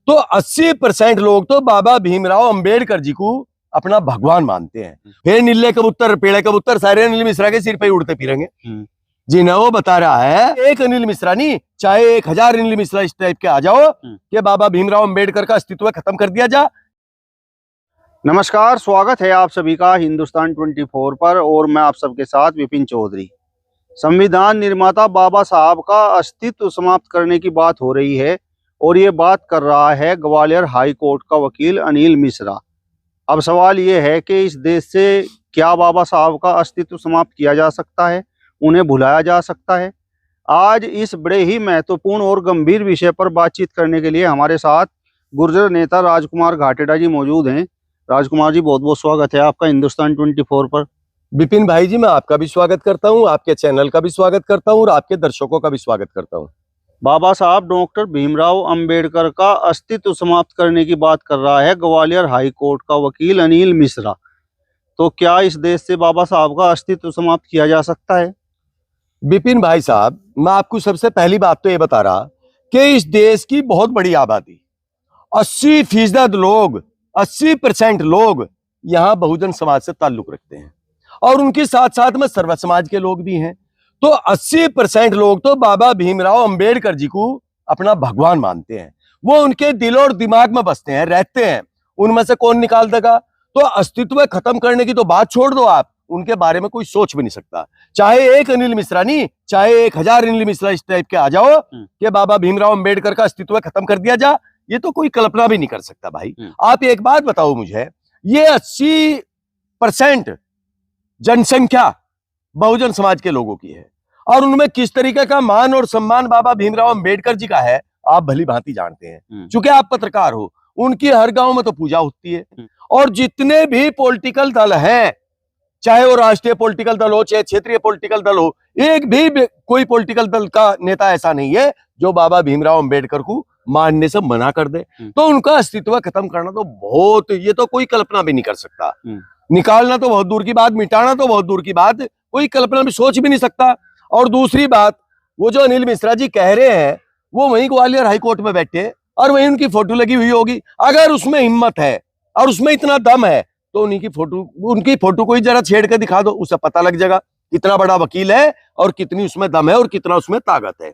तो 80% लोग तो बाबा भीमराव अंबेडकर जी को अपना भगवान मानते हैं। फिर नीले कबूतर पेड़े कबूतर सारे अनिल मिश्रा के सिर पे ही उड़ते फिरेंगे। जी ना, वो बता रहा है एक अनिल मिश्रा नहीं, चाहे 1000 अनिल मिश्रा इस टाइप के आ जाओ कि बाबा भीमराव अंबेडकर का अस्तित्व खत्म कर दिया जा। नमस्कार, स्वागत है आप सभी का हिंदुस्तान 24 पर और मैं आप सबके साथ विपिन चौधरी। संविधान निर्माता बाबा साहब का अस्तित्व समाप्त करने की बात हो रही है और ये बात कर रहा है ग्वालियर हाई कोर्ट का वकील अनिल मिश्रा। अब सवाल ये है कि इस देश से क्या बाबा साहब का अस्तित्व समाप्त किया जा सकता है, उन्हें भुलाया जा सकता है? आज इस बड़े ही महत्वपूर्ण और गंभीर विषय पर बातचीत करने के लिए हमारे साथ गुर्जर नेता राजकुमार घाटेड़ा जी मौजूद हैं। राजकुमार जी, बहुत बहुत स्वागत है आपका हिंदुस्तान 24 पर। विपिन भाई जी, मैं आपका भी स्वागत करता हूं, आपके चैनल का भी स्वागत करता हूं और आपके दर्शकों का भी स्वागत करता हूं। बाबा साहब डॉक्टर भीमराव अंबेडकर का अस्तित्व समाप्त करने की बात कर रहा है ग्वालियर हाई कोर्ट का वकील अनिल मिश्रा। तो क्या इस देश से बाबा साहब का अस्तित्व समाप्त किया जा सकता है? विपिन भाई साहब, मैं आपको सबसे पहली बात तो ये बता रहा कि इस देश की बहुत बड़ी आबादी 80% लोग 80% लोग यहाँ बहुजन समाज से ताल्लुक रखते हैं और उनके साथ साथ में सर्व समाज के लोग भी हैं। तो 80% लोग तो बाबा भीमराव अंबेडकर जी को अपना भगवान मानते हैं। वो उनके दिल और दिमाग में बसते हैं, रहते हैं। उनमें से कौन निकाल देगा? तो अस्तित्व खत्म करने की तो बात छोड़ दो, आप उनके बारे में कोई सोच भी नहीं सकता। चाहे एक अनिल मिश्रा नहीं, चाहे 1000 अनिल मिश्रा इस टाइप के आ जाओ कि बाबा भीमराव अंबेडकर का अस्तित्व खत्म कर दिया जा, ये तो कोई कल्पना भी नहीं कर सकता भाई। आप एक बात बताओ मुझे, ये 80% जनसंख्या बहुजन समाज के लोगों की है और उनमें किस तरीके का मान और सम्मान बाबा भीमराव अंबेडकर जी का है आप भली भांति जानते हैं। चूंकि आप पत्रकार हो, उनकी हर गांव में तो पूजा होती है और जितने भी पॉलिटिकल दल हैं, चाहे वो राष्ट्रीय पॉलिटिकल दल हो चाहे क्षेत्रीय पॉलिटिकल दल हो, एक भी कोई पॉलिटिकल दल का नेता ऐसा नहीं है जो बाबा भीमराव अंबेडकर को मानने से मना कर दे। तो उनका अस्तित्व खत्म करना तो बहुत, ये तो कोई कल्पना भी नहीं कर सकता। निकालना तो बहुत दूर की बात, मिटाना तो बहुत दूर की बात, कोई कल्पना भी सोच भी नहीं सकता। और दूसरी बात, वो जो अनिल मिश्रा जी कह रहे हैं, वो वहीं ग्वालियर हाई कोर्ट में बैठे और वहीं उनकी फोटो लगी हुई होगी। अगर उसमें हिम्मत है और उसमें इतना दम है तो उनकी फोटो को ही जरा छेड़ के दिखा दो, उसे पता लग जाएगा कितना बड़ा वकील है और कितनी उसमें दम है और कितना उसमें ताकत है।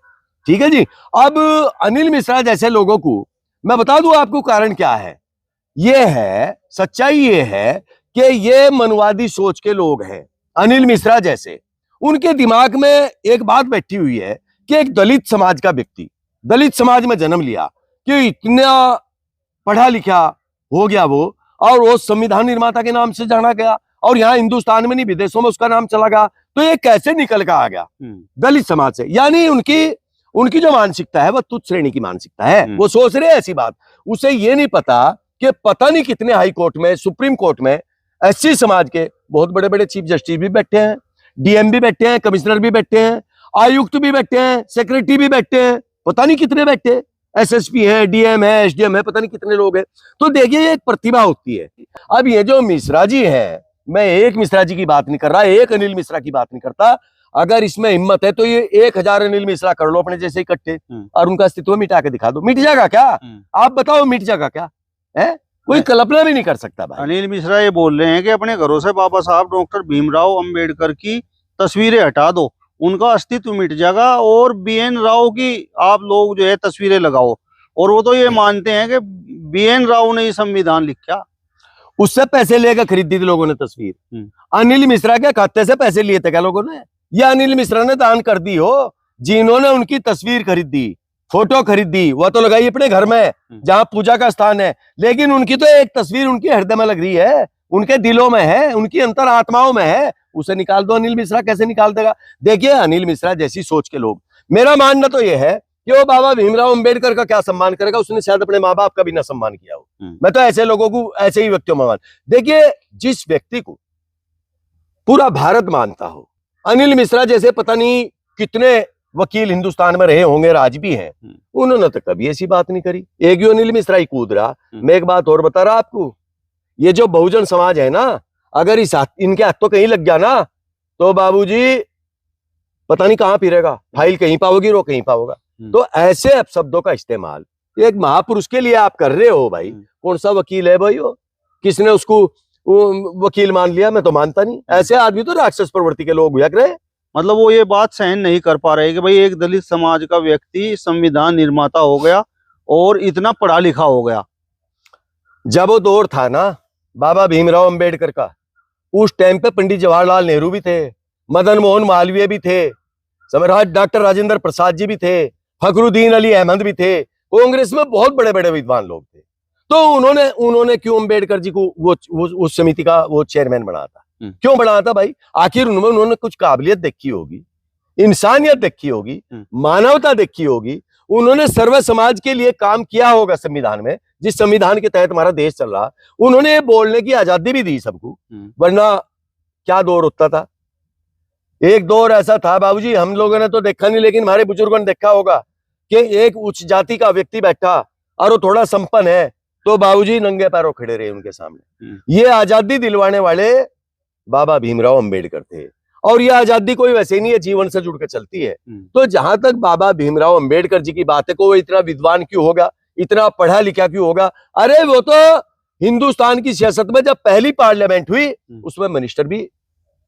ठीक है जी। अब अनिल मिश्रा जैसे लोगों को मैं बता दूं आपको कारण क्या है। ये है, सच्चाई ये है कि ये मनवादी सोच के लोग हैं। अनिल मिश्रा जैसे, उनके दिमाग में एक बात बैठी हुई है कि एक दलित समाज का व्यक्ति, दलित समाज में जन्म लिया कि इतना पढ़ा लिखा हो गया वो, और वो संविधान निर्माता के नाम से जाना गया और यहाँ हिंदुस्तान में नहीं विदेशों में उसका नाम चला गया। तो ये कैसे निकल कर आ गया दलित समाज से? यानी उनकी जो मानसिकता है वह तुच्छ श्रेणी की मानसिकता है। वो सोच रहे हैं ऐसी बात। उसे ये नहीं पता कि पता नहीं कितने हाई कोर्ट में, सुप्रीम कोर्ट में एससी समाज के बहुत बड़े बड़े चीफ जस्टिस भी बैठे हैं, डीएम भी बैठे हैं, कमिश्नर भी बैठे हैं, आयुक्त भी बैठे हैं, सेक्रेटरी भी बैठे हैं, पता नहीं कितने बैठे, एसएसपी है, डीएम है, एसडीएम है, पता नहीं कितने लोग हैं। तो देखिए, ये एक प्रतिभा होती है। अब ये जो मिश्रा जी है, मैं एक मिश्रा जी की बात नहीं कर रहा, एक अनिल मिश्रा की बात नहीं करता। अगर इसमें हिम्मत है तो ये 1000 अनिल मिश्रा कर लो अपने जैसे इकट्ठे और उनका अस्तित्व मिटा के दिखा दो। मिट जाएगा क्या? आप बताओ, मिट जाएगा क्या? है कोई कल्पना भी नहीं कर सकता भाई। अनिल मिश्रा ये बोल रहे हैं कि अपने घरों से बाबा साहब डॉक्टर भीमराव अंबेडकर की तस्वीरें हटा दो, उनका अस्तित्व मिट जाएगा और बीएन राव की आप लोग जो है तस्वीरें लगाओ। और वो तो ये मानते हैं कि बीएन राव ने संविधान लिखा, उससे पैसे लेकर खरीदी थी लोगों ने तस्वीर। अनिल मिश्रा के खाते से पैसे लिए थे क्या लोगों ने? या अनिल मिश्रा ने दान कर दी हो? जिन्होंने उनकी तस्वीर खरीदी, फोटो खरीदी, वो तो लगाई अपने घर में जहां पूजा का स्थान है, लेकिन उनकी तो एक तस्वीर उनके हृदय में लग रही है, उनके दिलों में है, उनकी अंतर आत्माओं में है। उसे निकाल दो। अनिल मिश्रा कैसे निकाल देगा? देखिए, अनिल मिश्रा जैसी सोच के लोग, मेरा मानना तो यह है कि वो बाबा भीमराव अंबेडकर का क्या सम्मान करेगा? उसने शायद अपने माँ बाप का भी ना सम्मान किया हो। मैं तो ऐसे लोगों को, ऐसे ही व्यक्तियों में मान, देखिए, जिस व्यक्ति को पूरा भारत मानता हो, अनिल मिश्रा जैसे पता नहीं कितने वकील हिंदुस्तान में रहे होंगे, राज भी हैं, उन्होंने तो कभी ऐसी बात नहीं करी। एक ही अनिल मिश्रा ही कूद रहा। मैं एक बात और बता रहा आपको, ये जो बहुजन समाज है ना, अगर इनके हाथ तो कहीं लग गया ना, तो बाबूजी पता नहीं कहां फिरेगा। फाइल कहीं पाओगी, रो कहीं पाओगा। तो ऐसे अपशब्दों का इस्तेमाल एक महापुरुष के लिए आप कर रहे हो भाई। कौन सा वकील है भाई वो? किसने उसको वकील मान लिया? मैं तो मानता नहीं। ऐसे आदमी तो राक्षस प्रवृत्ति के लोग हुआ करे। मतलब वो ये बात सहन नहीं कर पा रहे कि भाई एक दलित समाज का व्यक्ति संविधान निर्माता हो गया और इतना पढ़ा लिखा हो गया। जब वो दौर था ना बाबा भीमराव अंबेडकर का, उस टाइम पे पंडित जवाहरलाल नेहरू भी थे, मदन मोहन मालवीय भी थे, सम्राट डॉक्टर राजेंद्र प्रसाद जी भी थे, फखरुद्दीन अली अहमद भी थे। कांग्रेस में बहुत बड़े बड़े विद्वान लोग थे। तो उन्होंने क्यों अंबेडकर जी को वो उस समिति का वो चेयरमैन बनाया था? क्यों बनाया था भाई? आखिर उन्होंने कुछ काबिलियत देखी होगी, इंसानियत देखी होगी, मानवता देखी होगी। उन्होंने सर्व समाज के लिए काम किया होगा संविधान में, जिस संविधान के तहत हमारा देश चल रहा। उन्होंने बोलने की आजादी भी दी सबको, वरना क्या दौर होता था। एक दौर ऐसा था बाबूजी, हम लोगों ने तो देखा नहीं लेकिन हमारे बुजुर्गों ने देखा होगा कि एक उच्च जाति का व्यक्ति बैठा और वो थोड़ा संपन्न है तो बाबूजी नंगे पैरों खड़े रहे उनके सामने। ये आजादी दिलवाने वाले बाबा भीमराव अंबेडकर थे। और ये आजादी कोई वैसे नहीं है, जीवन से जुड़ के चलती है। तो जहां तक बाबा भीमराव अंबेडकर जी की बात है, को वो इतना विद्वान क्यों होगा, इतना पढ़ा लिखा क्यों होगा? अरे वो तो हिंदुस्तान की सियासत में जब पहली पार्लियामेंट हुई उसमें मिनिस्टर भी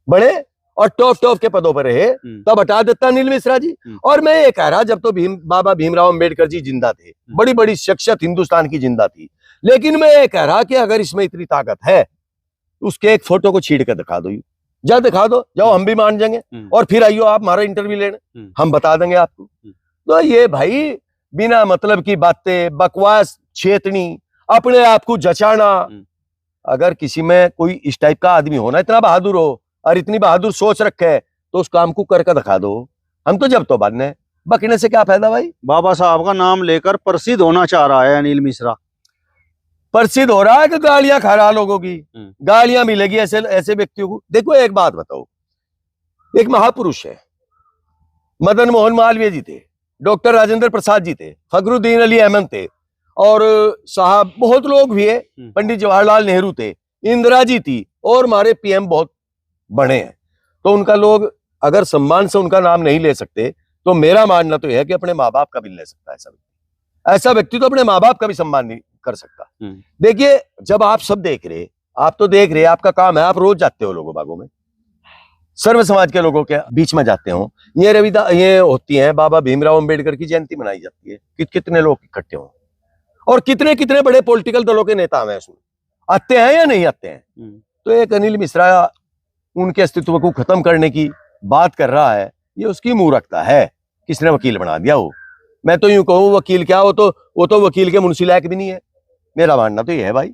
बने और टॉप के पदों पर रहे, तब हटा देता अनिल मिश्रा जी। और मैं ये कह रहा, जब तो बाबा भीमराव अंबेडकर जी जिंदा थे, बड़ी बड़ी शख्सियत हिंदुस्तान की जिंदा थी, लेकिन मैं ये कह रहा कि अगर इसमें इतनी ताकत है, उसके एक फोटो को छीड़ के दिखा दो, जा दिखा दो, जाओ, हम भी मान जाएंगे। और फिर आइयो आप हमारा इंटरव्यू लेने, हम बता देंगे आपको। तो ये भाई बिना मतलब की बातें, बकवास छेतनी, अपने आप को जचाना। अगर किसी में कोई इस टाइप का आदमी हो ना, इतना बहादुर हो और इतनी बहादुर सोच रखे, तो उस काम को करके दिखा दो। हम तो जब तो बनने, बकने से क्या फायदा भाई? बाबा साहब का नाम लेकर प्रसिद्ध होना चाह रहा है अनिल मिश्रा। प्रसिद्ध हो रहा है कि गालियां खा रहा लोगों की? गालियां मिलेगी ऐसे व्यक्तियों को। देखो एक बात बताओ, एक महापुरुष है, मदन मोहन मालवीय जी थे, डॉक्टर राजेंद्र प्रसाद जी थे, फखरुद्दीन अली अहमद थे, और साहब बहुत लोग भी है, पंडित जवाहरलाल नेहरू थे, इंदिरा जी थी, और हमारे पीएम बहुत बड़े हैं। तो उनका लोग अगर सम्मान से उनका नाम नहीं ले सकते, तो मेरा मानना तो यह है कि अपने माँ बाप का भी ले सकता है ऐसा व्यक्ति तो अपने माँ बाप का भी सम्मान नहीं कर सकता। देखिए, जब आप सब देख रहे, आप तो देख रहे, आपका काम है, आप रोज जाते हो लोगों बागों में, सर्व समाज के लोगों के बीच में जाते हो, ये होती है बाबा भीमराव अंबेडकर की जयंती मनाई जाती है, कितने लोग इकट्ठे हो, और कितने कितने बड़े पॉलिटिकल दलों के नेता हैं उसमें, आते हैं या नहीं आते हैं। तो एक अनिल मिश्रा उनके अस्तित्व को खत्म करने की बात कर रहा है, ये उसकी मूर्खता है। किसने वकील बना दिया हो? मैं तो यूं कहूं, वकील क्या, वो तो वकील के मुंशी लायक भी नहीं है। मेरा मानना तो ये है भाई।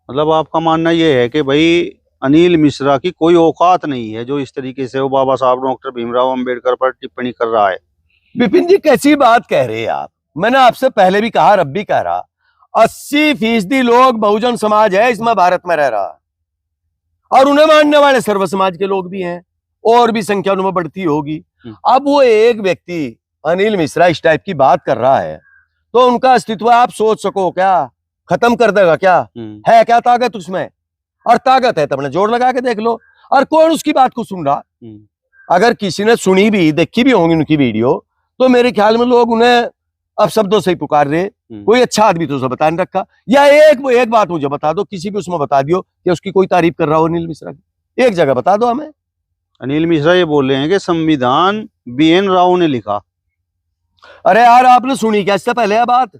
मतलब आपका मानना ये है कि भाई अनिल मिश्रा की कोई औकात नहीं है, जो इस तरीके से वो बाबा साहब डॉक्टर भीमराव अंबेडकर पर टिप्पणी कर रहा है। विपिन जी, कैसी बात कह रहे हैं आप? मैंने आपसे पहले भी कहा, अब भी कह रहा, 80% लोग बहुजन समाज है इसमें भारत में रह रहा, और उन्हें मानने वाले सर्व समाज के लोग भी हैं, और भी संख्या उनमें बढ़ती होगी। अब वो एक व्यक्ति अनिल मिश्रा इस टाइप की बात कर रहा है, तो उनका अस्तित्व आप सोच सको क्या खत्म कर देगा क्या? है क्या ताकत उसमें? और ताकत है तो अपने जोर लगा के देख लो। और कौन उसकी बात को सुन रहा? अगर किसी ने सुनी भी, देखी भी होंगी उनकी वीडियो, तो मेरे ख्याल में लोग उन्हें अब शब्दों से ही पुकार रहे। कोई अच्छा आदमी तो उसे बता नहीं रखा। या एक बात मुझे बता दो, किसी भी उसमें बता दियो कि उसकी कोई तारीफ कर रहा हो अनिल मिश्रा की, एक जगह बता दो हमें। अनिल मिश्रा ये बोल रहे हैं कि संविधान BN राव ने लिखा। अरे यार, आपने सुनी क्या इससे पहले यह बात?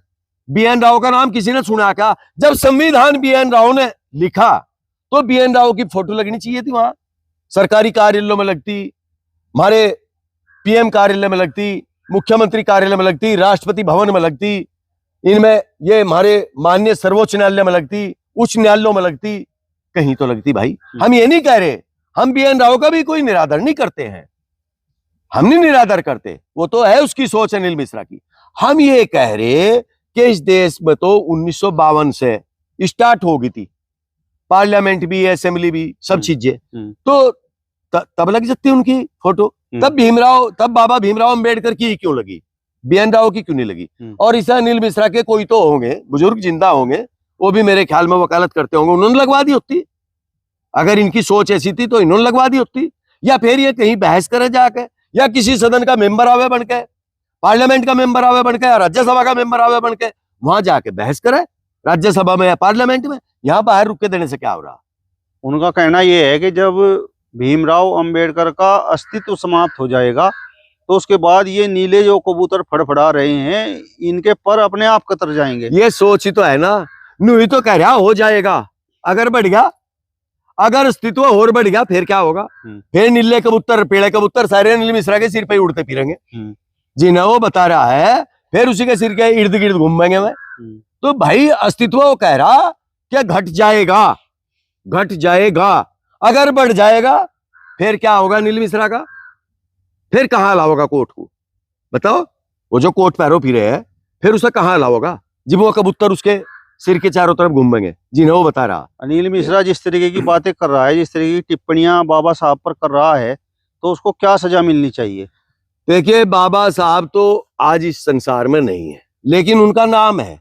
BN राव का नाम किसी ने सुना क्या? जब संविधान BN राव ने लिखा तो BN राव की फोटो लगनी चाहिए थी, वहां सरकारी कार्यालयों में लगती, हमारे PM कार्यालय में लगती, मुख्यमंत्री कार्यालय में लगती, राष्ट्रपति भवन में लगती, इनमें ये हमारे माननीय सर्वोच्च न्यायालय में लगती, उच्च न्यायालयों में लगती, कहीं तो लगती भाई। हम ये नहीं कह रहे, हम BN राव का भी कोई निरादर नहीं करते हैं, हम नहीं निरादर करते, वो तो है उसकी सोच अनिल मिश्रा की। हम ये कह रहे कि इस देश में तो 1952 से स्टार्ट हो गई थी, पार्लियामेंट भी, असेंबली भी, सब चीजें, तो तब लग जाती उनकी फोटो। तब बाबा भीमराव अंबेडकर की क्यों लगी, BN राव की क्यों नहीं लगी? और इसे अनिल मिश्रा के कोई तो होंगे बुजुर्ग जिंदा होंगे, वो भी मेरे ख्याल में वकालत करते होंगे, उन्होंने लगवा दी होती। अगर इनकी सोच ऐसी थी तो इन्होंने लगवा दी होती, या फिर ये कहीं बहस करे जाके, या किसी सदन का मेंबर आवे बनके, पार्लियामेंट का मेंबर आवे बनके, राज्यसभा का मेंबर आवे बनके, वहां जाके बहस करे, राज्यसभा में या पार्लियामेंट में। यहाँ बाहर रुक के देने से क्या हो रहा? उनका कहना यह है कि जब भीमराव अंबेडकर का अस्तित्व समाप्त हो जाएगा तो उसके बाद ये नीले जो कबूतर फड़फड़ा रहे हैं इनके पर अपने आप कतर जाएंगे। ये सोच ही तो है ना, नू ही तो कह रहा हो जाएगा। अगर बढ़ गया, अगर अस्तित्व और बढ़ गया फिर क्या होगा? फिर नीले कबूतर, पीले कबूतर सारे अनिल मिश्रा के सिर पे ही उड़ते फिरेंगे। जिन्हें वो बता रहा है फिर उसी के सिर के इर्द गिर्द घूमेंगे मैं। तो भाई अस्तित्व वो कह रहा कि घट जाएगा, घट जाएगा। अगर बढ़ जाएगा फिर क्या होगा अनिल मिश्रा का? फिर कहाँ लाओगा कोट को? बताओ, वो जो कोट पैरों फिरे है फिर उसे कहाँ लाओगा जब वो कबूतर उसके सिर के चारों तरफ घूमेंगे? जिन्हें वो बता रहा। अनिल मिश्रा जिस तरीके की बातें कर रहा है, जिस तरीके की टिप्पणियां बाबा साहब पर कर रहा है, तो उसको क्या सजा मिलनी चाहिए? देखिए, बाबा साहब तो आज इस संसार में नहीं है, लेकिन उनका नाम है,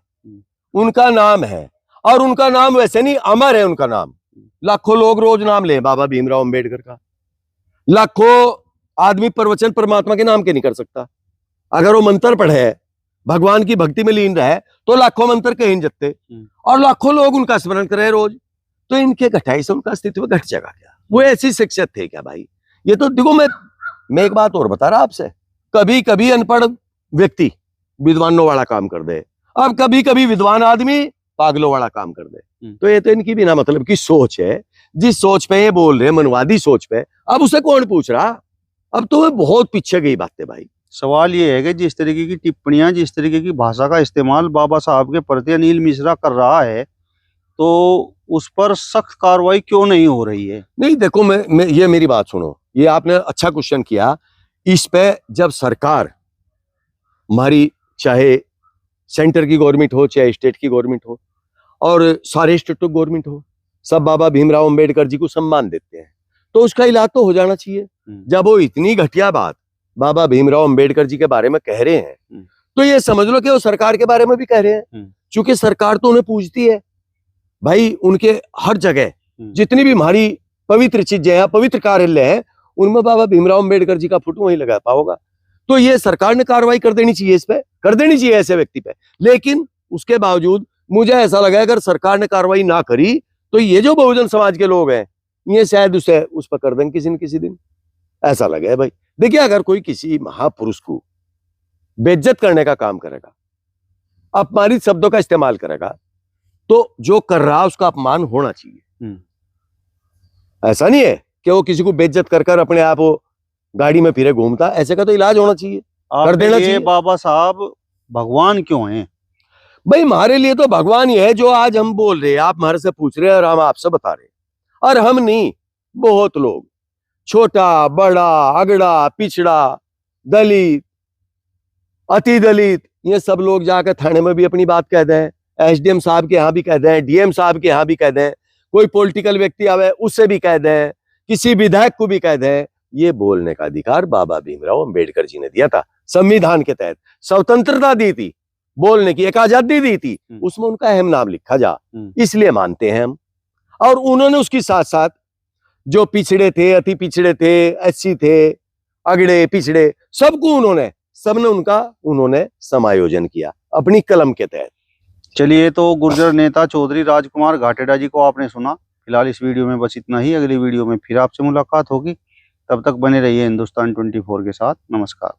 उनका नाम है। और उनका नाम वैसे नहीं, अमर है उनका नाम। लाखों लोग रोज नाम ले बाबा भीमराव अंबेडकर का। लाखों आदमी प्रवचन परमात्मा के नाम के नहीं कर सकता। अगर वो मंत्र पढ़े, भगवान की भक्ति में लीन रहे, तो लाखों मंत्र कहीं नहीं जगते। और लाखों लोग उनका स्मरण करे रोज, तो इनके घटाई से उनका अस्तित्व घट जाएगा क्या? वो ऐसी शिक्षक थे क्या भाई? ये तो देखो, मैं एक बात और बता रहा आपसे, कभी कभी अनपढ़ व्यक्ति विद्वानों वाला काम कर दे, अब कभी कभी विद्वान आदमी पागलों वाला काम कर दे। तो ये तो इनकी बिना मतलब की सोच है। जिस सोच पे ये बोल रहे, मनवादी सोच पे, अब उसे कौन पूछ रहा? अब तो वो बहुत पीछे गई बातें भाई। सवाल ये है कि जिस तरीके की टिप्पणियां, जिस तरीके की भाषा का इस्तेमाल बाबा साहब के प्रति अनिल मिश्रा कर रहा है, तो उस पर सख्त कार्रवाई क्यों नहीं हो रही है? नहीं देखो, मैं ये मेरी बात सुनो, ये आपने अच्छा क्वेश्चन किया। इस पे जब सरकार हमारी, चाहे सेंटर की गवर्नमेंट हो चाहे स्टेट की गवर्नमेंट हो और सारे स्टेट गवर्नमेंट हो, सब बाबा भीमराव अंबेडकर जी को सम्मान देते हैं, तो उसका इलाज तो हो जाना चाहिए। जब वो इतनी घटिया बात बाबा भीमराव अंबेडकर जी के बारे में कह रहे हैं, तो ये समझ लो कि वो सरकार के बारे में भी कह रहे हैं, क्योंकि सरकार तो उन्हें पूछती है भाई। उनके हर जगह जितनी भी हमारी पवित्र चीजें हैं, पवित्र कार्यालय है, उनमें बाबा भीमराव अंबेडकर जी का फोटो वहीं लगा पाओगा। तो ये सरकार ने कार्रवाई कर देनी चाहिए, इस पे कर देनी चाहिए ऐसे व्यक्ति पे। लेकिन उसके बावजूद मुझे ऐसा लगा अगर सरकार ने कार्रवाई ना करी तो ये जो बहुजन समाज के लोग हैं, ये शायद उसे उस पर कर देंगे किसी न किसी दिन, ऐसा लगा है भाई। देखिए, अगर कोई किसी महापुरुष को बेइज्जत करने का काम करेगा, अपमानित शब्दों का इस्तेमाल करेगा, तो जो कर रहा उसका अपमान होना चाहिए। ऐसा नहीं है कि वो किसी को बेइज्जत कर कर अपने आप वो गाड़ी में फिरे घूमता, ऐसे का तो इलाज होना चाहिए, कर देना चाहिए। बाबा साहब भगवान क्यों हैं? भाई हमारे लिए तो भगवान ही है जो आज हम बोल रहे हैं, आप हमारे से पूछ रहे हैं और हम आपसे बता रहे हैं। और हम नहीं, बहुत लोग, छोटा बड़ा अगड़ा पिछड़ा दलित अति दलित, ये सब लोग जाकर थाने में भी अपनी बात कह दें, एसडीएम साहब के यहाँ भी कह दें, डीएम साहब के यहाँ भी कह दें, कोई पॉलिटिकल व्यक्ति आवे उससे भी कह दें, किसी विधायक को भी कह दें। ये बोलने का अधिकार बाबा भीमराव अंबेडकर जी ने दिया था, संविधान के तहत स्वतंत्रता दी थी, बोलने की एक आजादी दी थी, उसमें उनका अहम नाम लिखा जा, इसलिए मानते हैं हम। और उन्होंने उसके साथ साथ जो पिछड़े थे, अति पिछड़े थे, एससी थे, अगड़े पिछड़े, सबको उन्होंने समायोजन किया अपनी कलम के तहत। चलिए, तो गुर्जर नेता चौधरी राजकुमार घाटेड़ा जी को आपने सुना। फिलहाल इस वीडियो में बस इतना ही। अगली वीडियो में फिर आपसे मुलाकात होगी, तब तक बने रहिए हिंदुस्तान 24 के साथ। नमस्कार।